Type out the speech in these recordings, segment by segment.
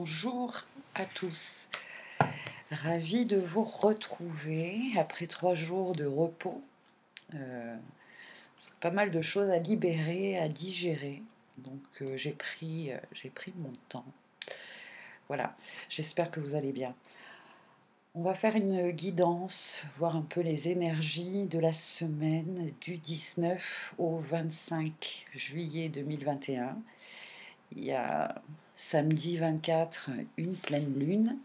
Bonjour à tous, ravie de vous retrouver après 3 jours de repos. Pas mal de choses à libérer, à digérer, donc j'ai pris mon temps. Voilà, j'espère que vous allez bien. On va faire une guidance, voir un peu les énergies de la semaine du 19 au 25 juillet 2021. Il y a samedi 24 une pleine lune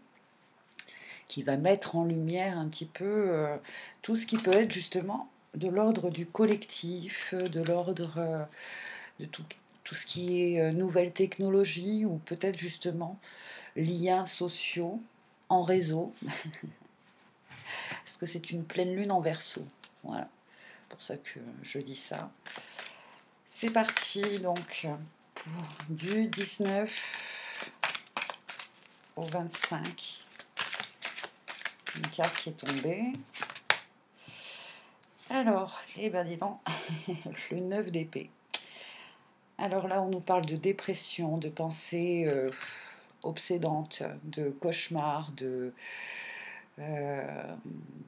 qui va mettre en lumière un petit peu tout ce qui peut être justement de l'ordre du collectif, de l'ordre de tout ce qui est nouvelles technologies ou peut-être justement liens sociaux en réseau, parce que c'est une pleine lune en Verseau. Voilà, c'est pour ça que je dis ça. C'est parti donc pour du 19 au 25. Une carte qui est tombée. Alors, eh ben dis donc, le 9 d'épée. Alors là, on nous parle de dépression, de pensées obsédantes, de cauchemars, de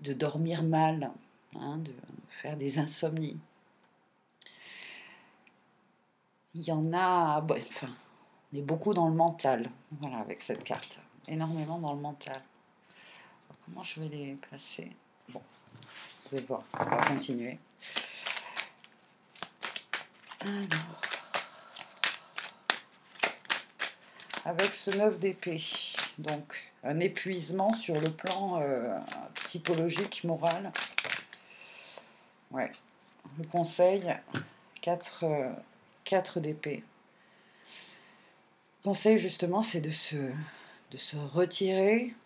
dormir mal, hein, de faire des insomnies. Il y en a, bon, enfin, on est beaucoup dans le mental, voilà, avec cette carte, énormément dans le mental. Alors, comment je vais les placer? Bon, vous pouvez voir, on va continuer. Alors, avec ce 9 d'épée, donc un épuisement sur le plan psychologique, moral. Ouais, le conseil, 4 d'épée. Le conseil justement, c'est de se retirer,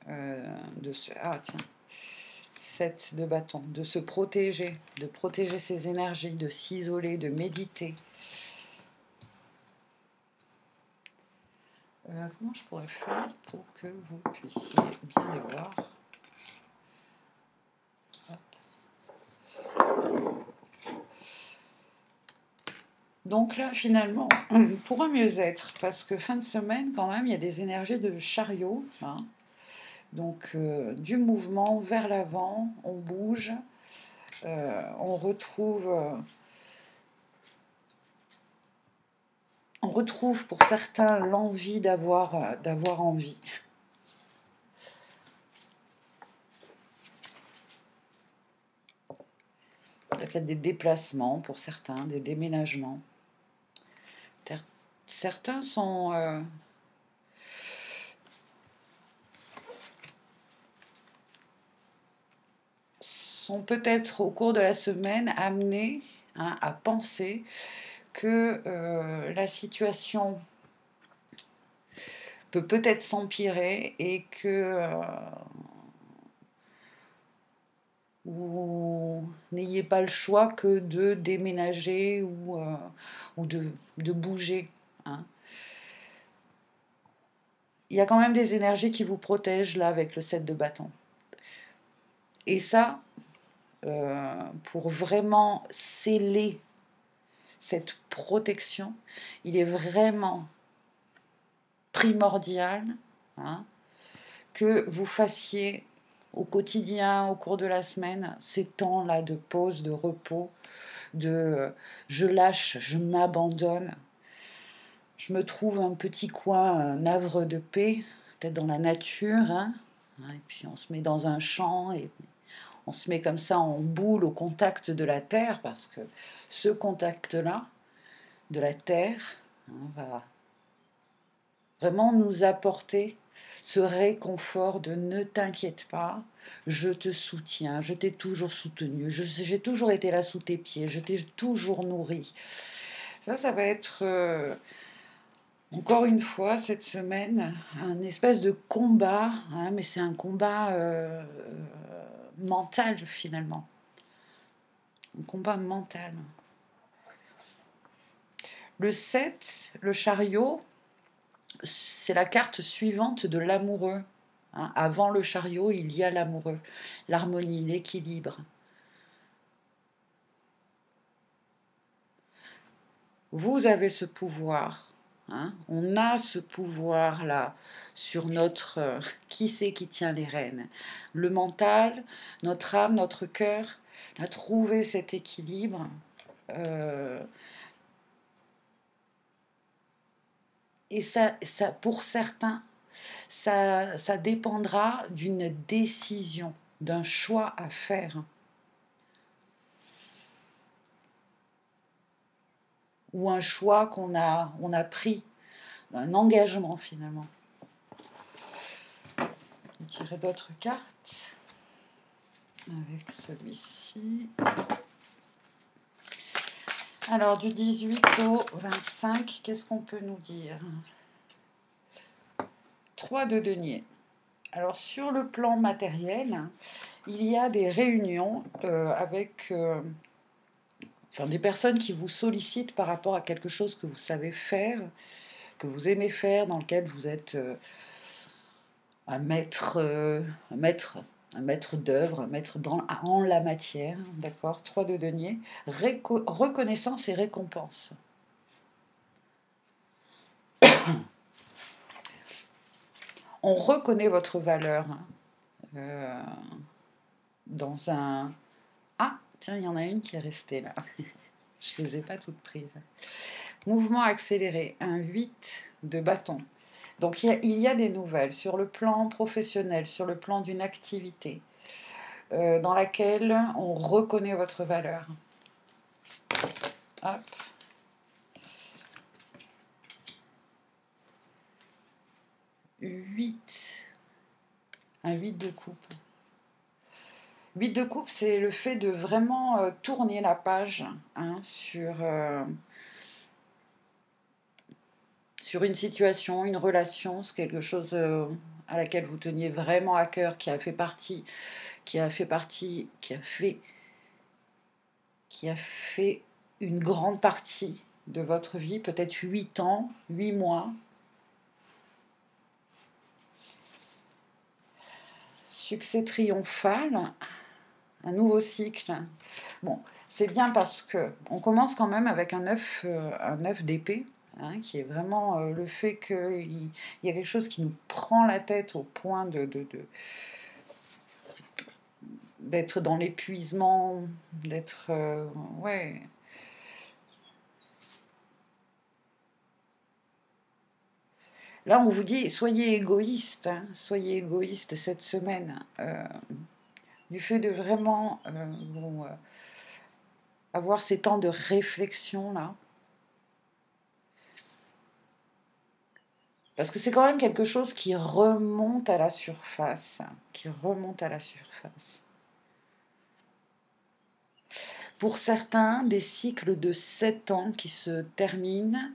ah tiens, 7 de bâton, de se protéger, de protéger ses énergies, de s'isoler, de méditer. Comment je pourrais faire pour que vous puissiez bien les voir? Donc là, finalement, pour un mieux-être, parce que fin de semaine, quand même, il y a des énergies de chariot, hein. Donc du mouvement vers l'avant, on bouge, on retrouve pour certains l'envie d'avoir envie. Il y a peut-être des déplacements pour certains, des déménagements. Certains sont peut-être au cours de la semaine amenés, hein, à penser que la situation peut peut-être s'empirer et que vous n'ayez pas le choix que de déménager ou de bouger, hein. Il y a quand même des énergies qui vous protègent là avec le 7 de bâton. Et ça, pour vraiment sceller cette protection, il est vraiment primordial, hein, que vous fassiez au quotidien, au cours de la semaine, ces temps-là de pause, de repos, de je lâche, je m'abandonne, je me trouve un petit coin, un havre de paix, peut-être dans la nature, hein, et puis on se met dans un champ et on se met comme ça en boule au contact de la terre, parce que ce contact-là, de la terre, hein, va vraiment nous apporter ce réconfort de ne t'inquiète pas, je te soutiens, je t'ai toujours soutenu, j'ai toujours été là sous tes pieds, je t'ai toujours nourri. Ça va être encore une fois cette semaine un espèce de combat, hein, mais c'est un combat mental finalement. Un combat mental. Le 7, le chariot, c'est la carte suivante de l'amoureux. Hein. Avant le chariot, il y a l'amoureux, l'harmonie, l'équilibre. Vous avez ce pouvoir, hein. On a ce pouvoir-là sur notre... qui c'est qui tient les rênes? Le mental, notre âme, notre cœur, à trouver cet équilibre. Et ça, pour certains, ça dépendra d'une décision, d'un choix à faire. Ou un choix on a pris, un engagement finalement. Je vais tirer d'autres cartes avec celui-ci. Alors du 18 au 25, qu'est-ce qu'on peut nous dire? 3 de denier. Alors sur le plan matériel, il y a des réunions avec des personnes qui vous sollicitent par rapport à quelque chose que vous savez faire, que vous aimez faire, dans lequel vous êtes un maître d'œuvre, un maître en la matière, d'accord? 3 de denier, reconnaissance et récompense. On reconnaît votre valeur dans un... Ah, tiens, il y en a une qui est restée là. Je ne les ai pas toutes prises. Mouvement accéléré, un 8 de bâton. Donc il y a des nouvelles sur le plan professionnel, sur le plan d'une activité dans laquelle on reconnaît votre valeur. Hop. Un 8 de coupe. 8 de coupe, c'est le fait de vraiment tourner la page sur une situation, une relation, c'est quelque chose à laquelle vous teniez vraiment à cœur, qui a fait une grande partie de votre vie, peut-être 8 ans, 8 mois. Succès triomphal, un nouveau cycle. Bon, c'est bien parce que on commence quand même avec un 9 d'épée, qui est vraiment le fait qu'il y a quelque chose qui nous prend la tête au point d'être dans l'épuisement, d'être... ouais. Là, on vous dit, soyez égoïste, soyez égoïste cette semaine. Du fait de vraiment avoir ces temps de réflexion là. Parce que c'est quand même quelque chose qui remonte à la surface. Pour certains, des cycles de 7 ans qui se terminent.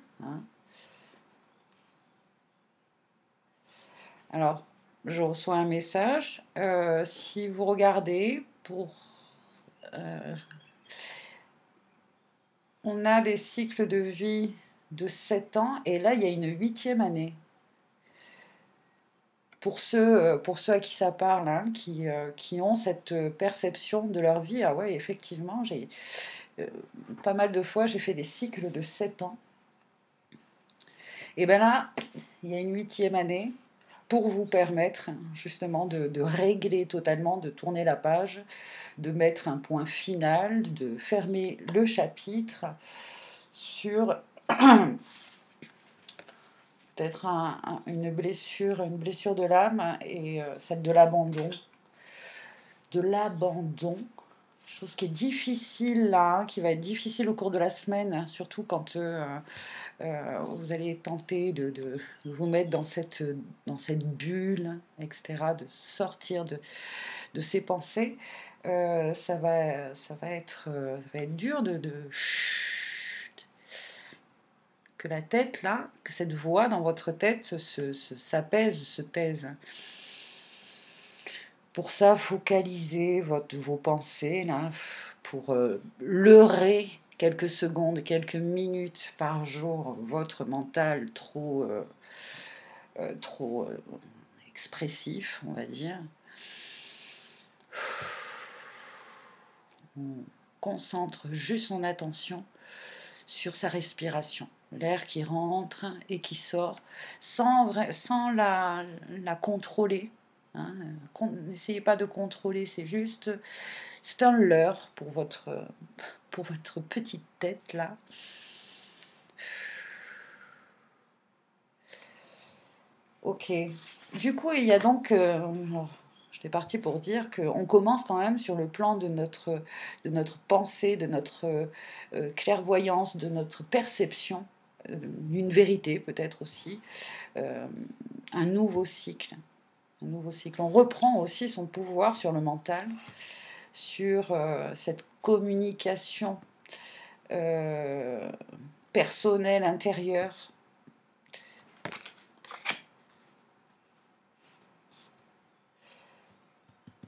Alors, je reçois un message. Si vous regardez, on a des cycles de vie de 7 ans et là, il y a une 8e année. Pour ceux à qui ça parle, qui ont cette perception de leur vie, ah ouais, effectivement, pas mal de fois, j'ai fait des cycles de 7 ans. Et bien là, il y a une 8e année pour vous permettre justement de régler totalement, de tourner la page, de mettre un point final, de fermer le chapitre sur peut-être une blessure de l'âme et celle de l'abandon. Chose qui est difficile là, qui va être difficile au cours de la semaine, surtout quand vous allez tenter de vous mettre dans cette bulle, etc., de sortir de ces pensées. Ça va être dur que la tête là, que cette voix dans votre tête s'apaise, se taise. Pour ça, focalisez vos pensées là, pour leurrer quelques secondes, quelques minutes par jour votre mental trop expressif, on va dire. On concentre juste son attention sur sa respiration. l'air qui rentre et qui sort, sans la contrôler. Hein. N'essayez pas de contrôler, c'est un leurre pour votre petite tête là. Ok. Du coup, il y a donc, j'étais partie pour dire qu'on commence quand même sur le plan de notre pensée, de notre clairvoyance, de notre perception, d'une vérité peut-être aussi, euh, un nouveau cycle. Un nouveau cycle. On reprend aussi son pouvoir sur le mental, sur cette communication euh, personnelle, intérieure.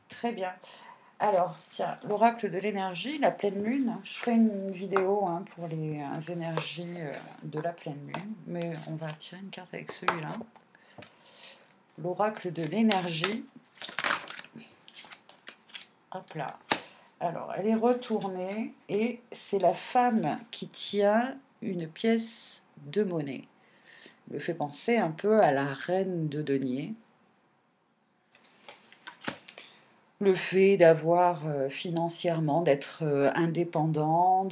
Très bien. Alors, tiens, l'oracle de l'énergie, la pleine lune, je ferai une vidéo hein, pour les énergies de la pleine lune, mais on va tirer une carte avec celui-là. L'oracle de l'énergie. Hop là. Alors, elle est retournée et c'est la femme qui tient une pièce de monnaie. Me fait penser un peu à la reine de denier. Le fait d'avoir financièrement, d'être indépendant,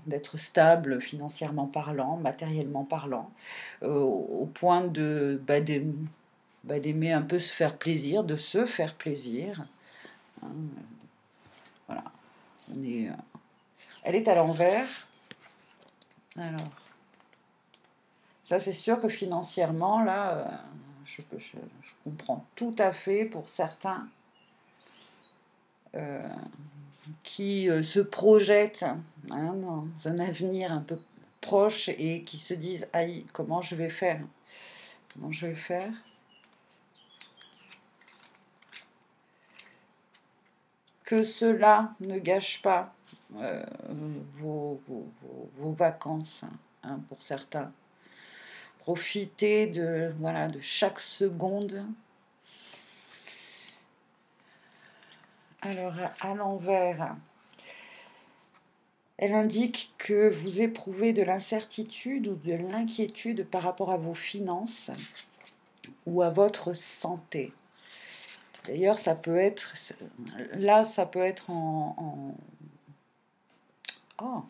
d'être stable financièrement parlant, matériellement parlant, au point d'aimer un peu se faire plaisir, de se faire plaisir. Hein, voilà. Elle est à l'envers. Alors, ça c'est sûr que financièrement, là, je comprends tout à fait pour certains qui se projettent hein, dans un avenir un peu proche et qui se disent aïe, comment je vais faire? Comment je vais faire? Que cela ne gâche pas vos vacances hein, pour certains. Profitez de chaque seconde. Alors, à l'envers, elle indique que vous éprouvez de l'incertitude ou de l'inquiétude par rapport à vos finances ou à votre santé. D'ailleurs, ça peut être Oh,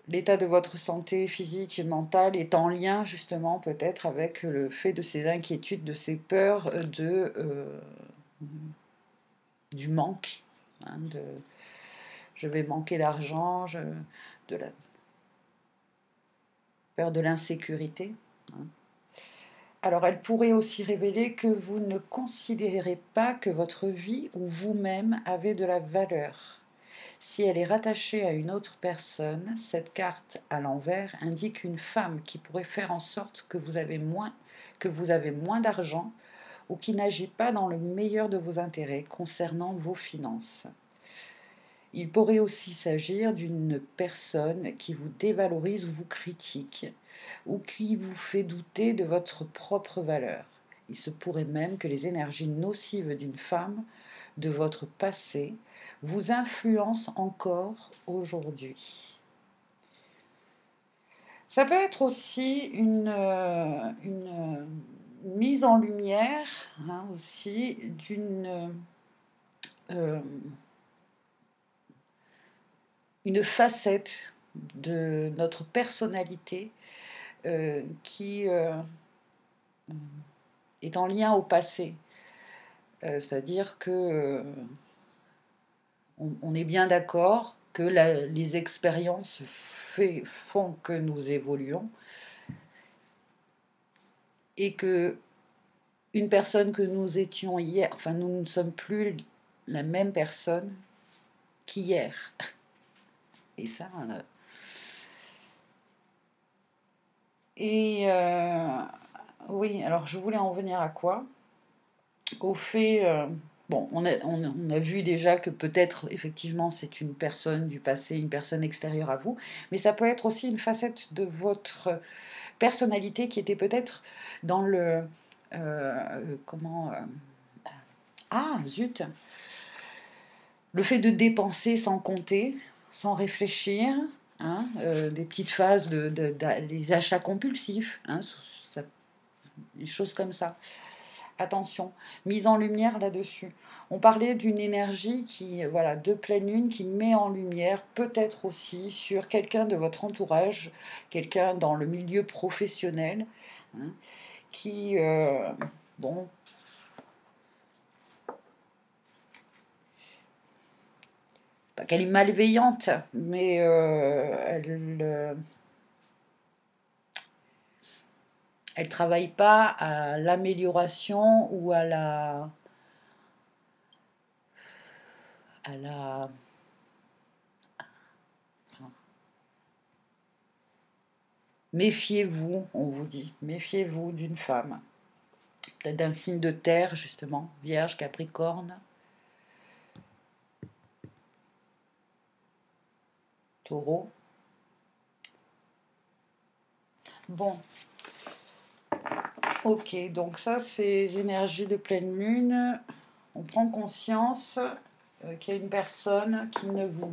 l'état de votre santé physique et mentale est en lien justement peut-être avec le fait de ces inquiétudes, de ces peurs du manque, hein, je vais manquer d'argent, de la peur de l'insécurité. Hein. Alors elle pourrait aussi révéler que vous ne considérez pas que votre vie ou vous-même avez de la valeur. Si elle est rattachée à une autre personne, cette carte à l'envers indique une femme qui pourrait faire en sorte que vous avez moins d'argent ou qui n'agit pas dans le meilleur de vos intérêts concernant vos finances. Il pourrait aussi s'agir d'une personne qui vous dévalorise ou vous critique, ou qui vous fait douter de votre propre valeur. Il se pourrait même que les énergies nocives d'une femme de votre passé vous influencent encore aujourd'hui. Ça peut être aussi une mise en lumière hein, aussi euh, une facette de notre personnalité qui est en lien au passé. C'est-à-dire que on est bien d'accord que les expériences font que nous évoluons et que une personne que nous étions hier, enfin nous ne sommes plus la même personne qu'hier. Et ça... oui, alors je voulais en venir à quoi? Au fait... bon, on a vu déjà que peut-être, effectivement, c'est une personne du passé, une personne extérieure à vous, mais ça peut être aussi une facette de votre personnalité qui était peut-être dans le... comment... ah, zut! Le fait de dépenser sans compter, sans réfléchir, hein, des petites phases les achats compulsifs, hein, des choses comme ça. Attention, mise en lumière là-dessus. On parlait d'une énergie qui, voilà, de pleine lune, qui met en lumière peut-être aussi sur quelqu'un de votre entourage, quelqu'un dans le milieu professionnel, hein, qui, bon, pas qu'elle est malveillante, mais elle travaille pas à l'amélioration ou à la méfiez-vous, on vous dit, méfiez-vous d'une femme, peut-être d'un signe de terre justement, Vierge, Capricorne, Taureau. Bon, ok, donc ça c'est les énergies de pleine lune. On prend conscience qu'il y a une personne qui ne vous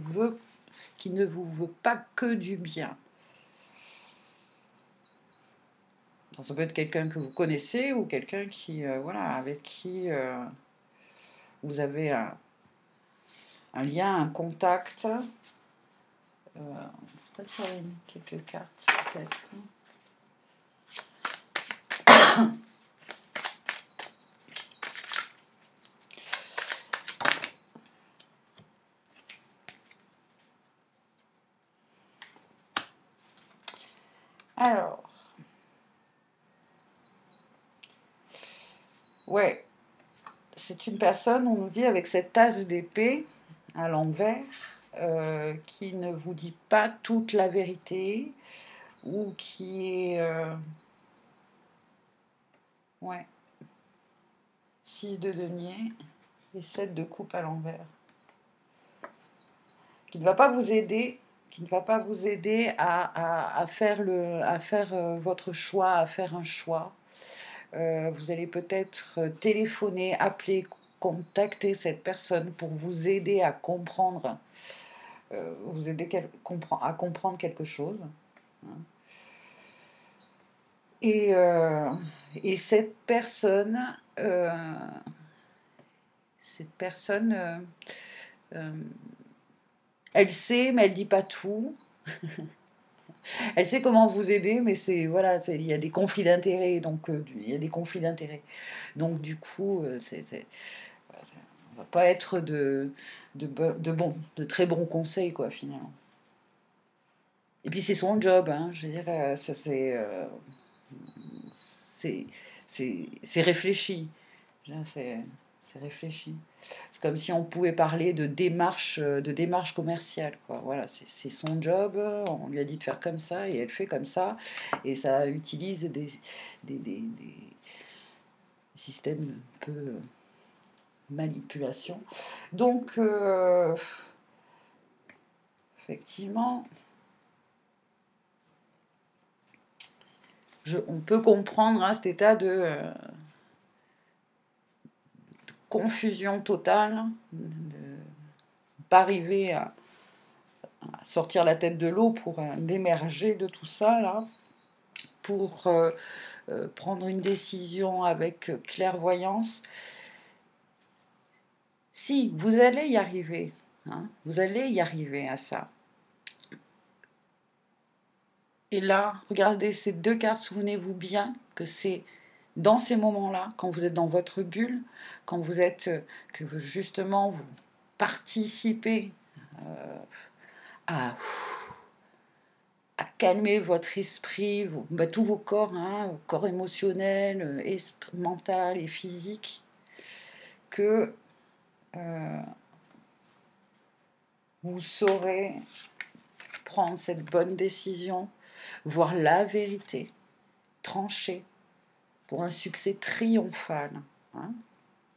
veut pas que du bien. Enfin, ça peut être quelqu'un que vous connaissez ou quelqu'un qui, voilà, avec qui vous avez un lien, un contact. Peut-être sur quelques cartes, peut-être. Alors, ouais, c'est une personne, on nous dit, avec cette tasse d'épée à l'envers, qui ne vous dit pas toute la vérité, ou qui est... ouais, 6 de denier et 7 de coupe à l'envers. Qui ne va pas vous aider, à faire votre choix, à faire un choix. Vous allez peut-être téléphoner, appeler, contacter cette personne pour vous aider à comprendre, à comprendre quelque chose. Et cette personne, elle sait, mais elle dit pas tout. Elle sait comment vous aider, mais voilà, il y a des conflits d'intérêts, donc du coup, on va pas être de très bons conseils, quoi, finalement. Et puis c'est son job, hein, je veux dire, ça c'est réfléchi. C'est réfléchi. C'est comme si on pouvait parler de démarche commerciale, quoi. Voilà, c'est son job. On lui a dit de faire comme ça et elle fait comme ça. Et ça utilise des systèmes un peu manipulation. Donc, effectivement, on peut comprendre, hein, cet état de confusion totale, de ne pas arriver à sortir la tête de l'eau pour émerger de tout ça, là, pour prendre une décision avec clairvoyance. Si, vous allez y arriver, hein, vous allez y arriver à ça. Et là, regardez ces deux cartes, souvenez-vous bien que c'est dans ces moments-là, quand vous êtes dans votre bulle, quand vous êtes, que justement vous participez à calmer votre esprit, tous vos corps, hein, corps émotionnel, mental et physique, que vous saurez prendre cette bonne décision, voir la vérité, trancher pour un succès triomphal. Hein.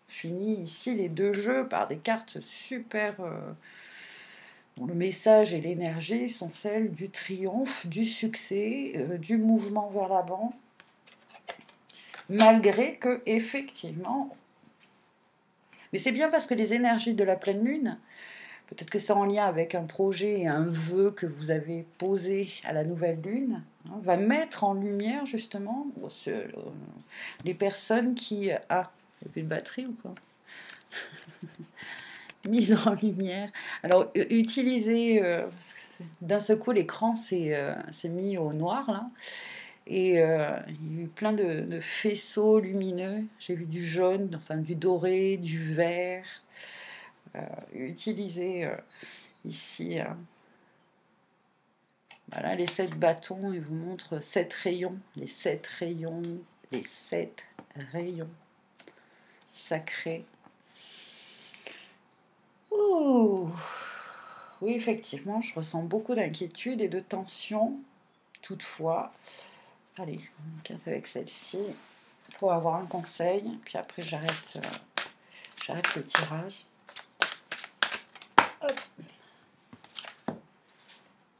Fini ici les deux jeux par des cartes super... dont le message et l'énergie sont celles du triomphe, du succès, du mouvement vers l'avant, malgré que, effectivement... Mais c'est bien parce que les énergies de la pleine lune, Peut-être que c'est en lien avec un projet et un vœu que vous avez posé à la nouvelle lune, hein, va mettre en lumière justement les personnes qui... Ah, il n'y a plus de batterie ou quoi? Mise en lumière. Alors, utilisez... d'un seul coup, l'écran s'est mis au noir, là. Et il y a eu plein de faisceaux lumineux. J'ai vu du jaune, enfin du doré, du vert. Utilisez ici... Voilà, les 7 bâtons, ils vous montrent 7 rayons, les 7 rayons, les 7 rayons sacrés. Ouh. Oui, effectivement, je ressens beaucoup d'inquiétude et de tension. Toutefois, allez, on carte avec celle-ci pour avoir un conseil. Puis après, j'arrête le tirage. Hop.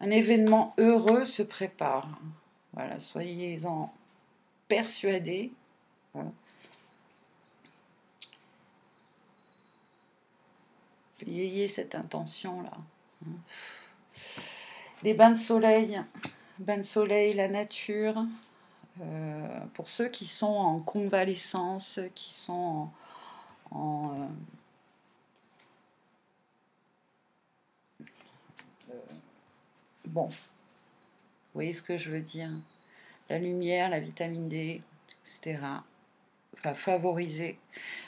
Un événement heureux se prépare. Voilà, soyez-en persuadés. Voilà. Ayez cette intention-là. Des bains de soleil, la nature. Pour ceux qui sont en convalescence, qui sont bon, vous voyez ce que je veux dire? La lumière, la vitamine D, etc. va favoriser,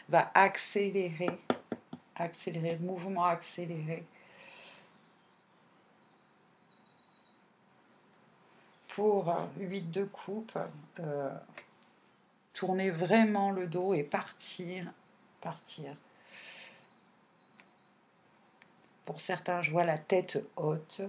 va accélérer le mouvement accéléré pour 8 de coupe, tourner vraiment le dos et partir. Pour certains, je vois la tête haute.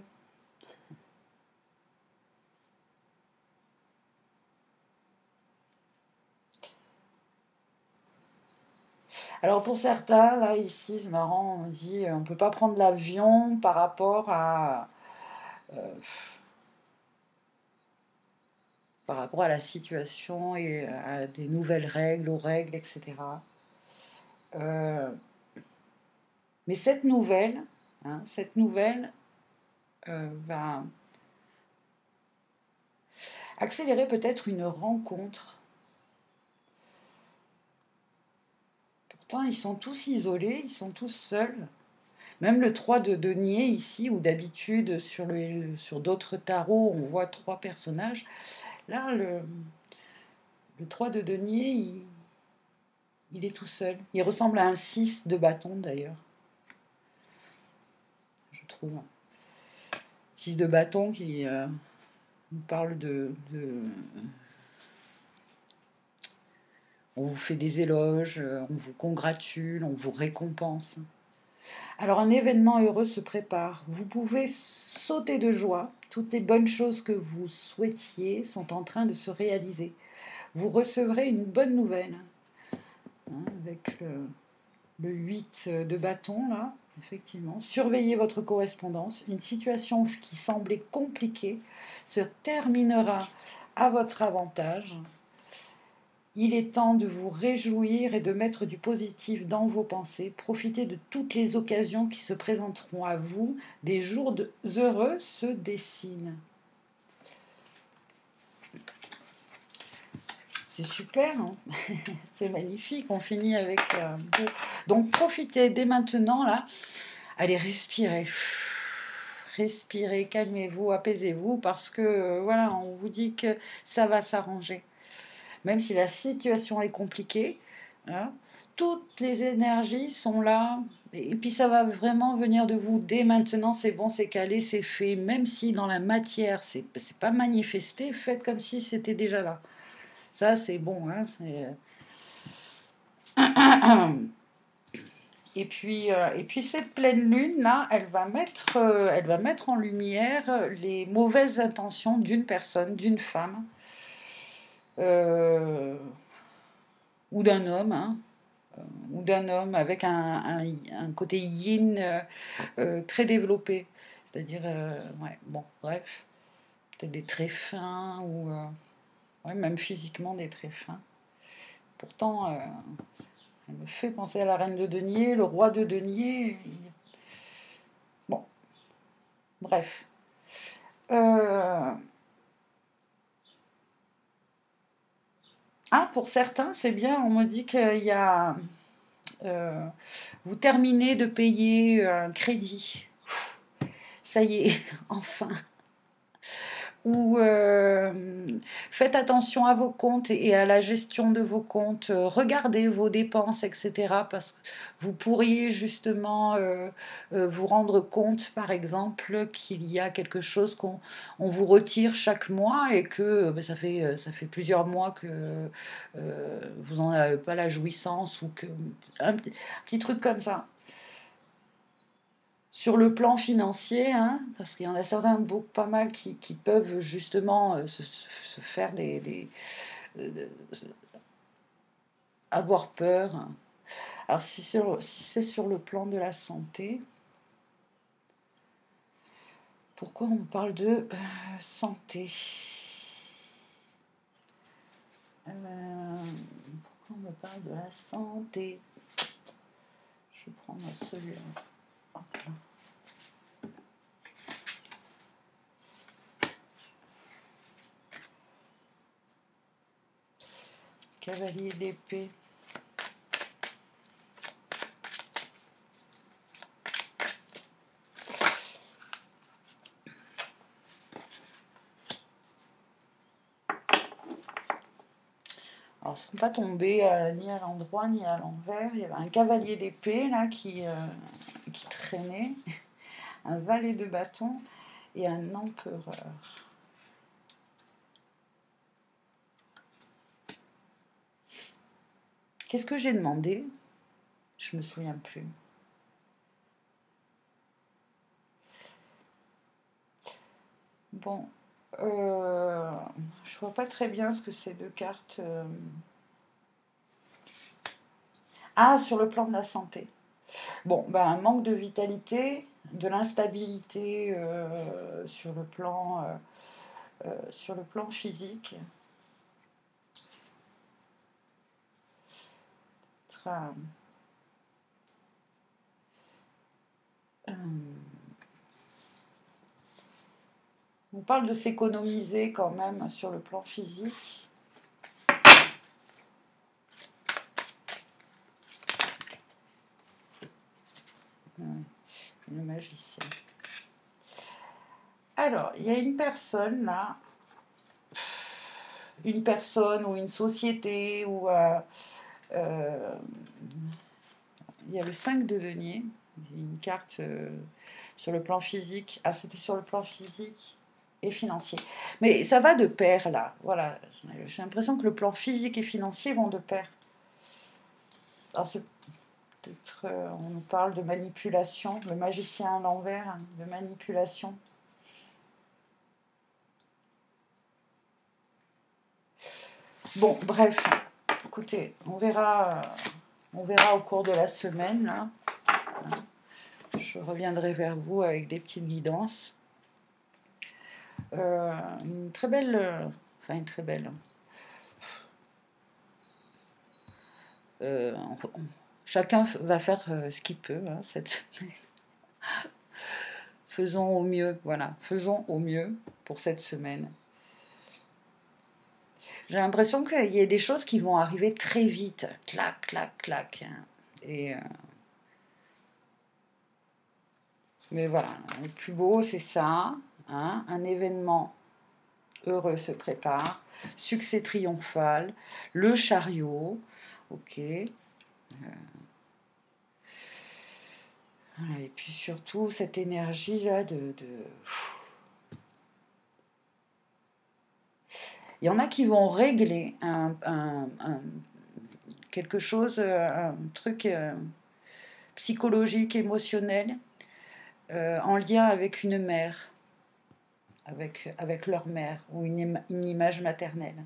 Alors pour certains, là ici, c'est marrant, on dit on ne peut pas prendre l'avion par rapport à la situation et à des nouvelles règles, aux règles, etc. Mais cette nouvelle va accélérer peut-être une rencontre. Pourtant, ils sont tous isolés, ils sont tous seuls. Même le 3 de denier ici, où d'habitude sur d'autres tarots, on voit 3 personnages. Là, le 3 de denier, il est tout seul. Il ressemble à un 6 de bâton d'ailleurs. Je trouve. 6 de bâton qui nous parle on vous fait des éloges, on vous congratule, on vous récompense. Alors un événement heureux se prépare. Vous pouvez sauter de joie. Toutes les bonnes choses que vous souhaitiez sont en train de se réaliser. Vous recevrez une bonne nouvelle. Avec le 8 de bâton, là, effectivement. Surveillez votre correspondance. Une situation qui semblait compliquée se terminera à votre avantage. Il est temps de vous réjouir et de mettre du positif dans vos pensées. Profitez de toutes les occasions qui se présenteront à vous. Des jours heureux se dessinent. C'est super, hein. C'est magnifique. On finit avec... Donc profitez dès maintenant, là. Allez, respirez. Respirez, calmez-vous, apaisez-vous, parce que, voilà, on vous dit que ça va s'arranger. Même si la situation est compliquée, hein, toutes les énergies sont là. Et puis ça va vraiment venir de vous. Dès maintenant, c'est bon, c'est calé, c'est fait. Même si dans la matière, c'est pas manifesté, faites comme si c'était déjà là. Ça, c'est bon. Hein, et puis cette pleine lune là, elle va mettre en lumière les mauvaises intentions d'une personne, d'une femme ou d'un homme, hein, ou d'un homme avec un côté yin très développé, c'est-à-dire ouais, bon, bref, peut-être des traits fins ou ouais, même physiquement des traits fins. Pourtant, elle me fait penser à la reine de denier, le roi de denier. Bref. Euh, Ah, pour certains, c'est bien. On me dit qu'il y a... euh, vous terminez de payer un crédit. Ça y est, enfin. Ou faites attention à vos comptes et à la gestion de vos comptes, regardez vos dépenses, etc. Parce que vous pourriez justement vous rendre compte, par exemple, qu'il y a quelque chose qu'on vous retire chaque mois et que ça fait plusieurs mois que vous n'en avez pas la jouissance ou que petit truc comme ça. Sur le plan financier, hein, parce qu'il y en a certains, pas mal, qui peuvent justement se faire euh, avoir peur. Alors si c'est sur le plan de la santé, pourquoi on parle de santé? Pourquoi on me parle de la santé? Je vais prendre celui-là. Hop là. Cavalier d'épée. Alors, ils ne sont pas tombés ni à l'endroit ni à l'envers. Il y avait un cavalier d'épée là qui traînait, un valet de bâton et un empereur. Qu'est-ce que j'ai demandé? Je me souviens plus. Bon, je vois pas très bien ce que ces deux cartes. Ah, sur le plan de la santé. Bon, ben, un manque de vitalité, de l'instabilité sur le plan physique. Tra- euh, on parle de s'économiser quand même sur le plan physique. Le magicien. Alors, il y a une personne là, une personne ou une société, ou il y a le 5 de denier, une carte sur le plan physique. Ah, c'était sur le plan physique et financier. Mais ça va de pair là, voilà. J'ai l'impression que le plan physique et financier vont de pair. Alors c'est peut-être, on nous parle de manipulation, le magicien à l'envers, hein, de manipulation. Bon, bref, écoutez, on verra au cours de la semaine. Là. Je reviendrai vers vous avec des petites guidances. Une très belle, enfin une très belle. Euh, chacun va faire ce qu'il peut. Hein, faisons au mieux, voilà, faisons au mieux pour cette semaine. J'ai l'impression qu'il y a des choses qui vont arriver très vite, clac, clac, clac. Et mais voilà, le plus beau, c'est ça. Hein, un événement heureux se prépare. Succès triomphal. Le chariot. Ok. Voilà, et puis surtout, cette énergie-là Il y en a qui vont régler quelque chose, un truc psychologique, émotionnel, en lien avec une mère, avec leur mère, ou une image maternelle.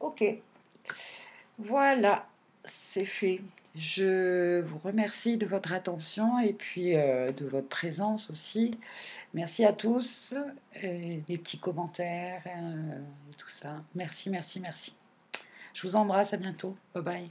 Ok, voilà, c'est fait. Je vous remercie de votre attention et puis de votre présence aussi. Merci à tous, et les petits commentaires et tout ça. Merci, merci, merci. Je vous embrasse, à bientôt. Bye bye.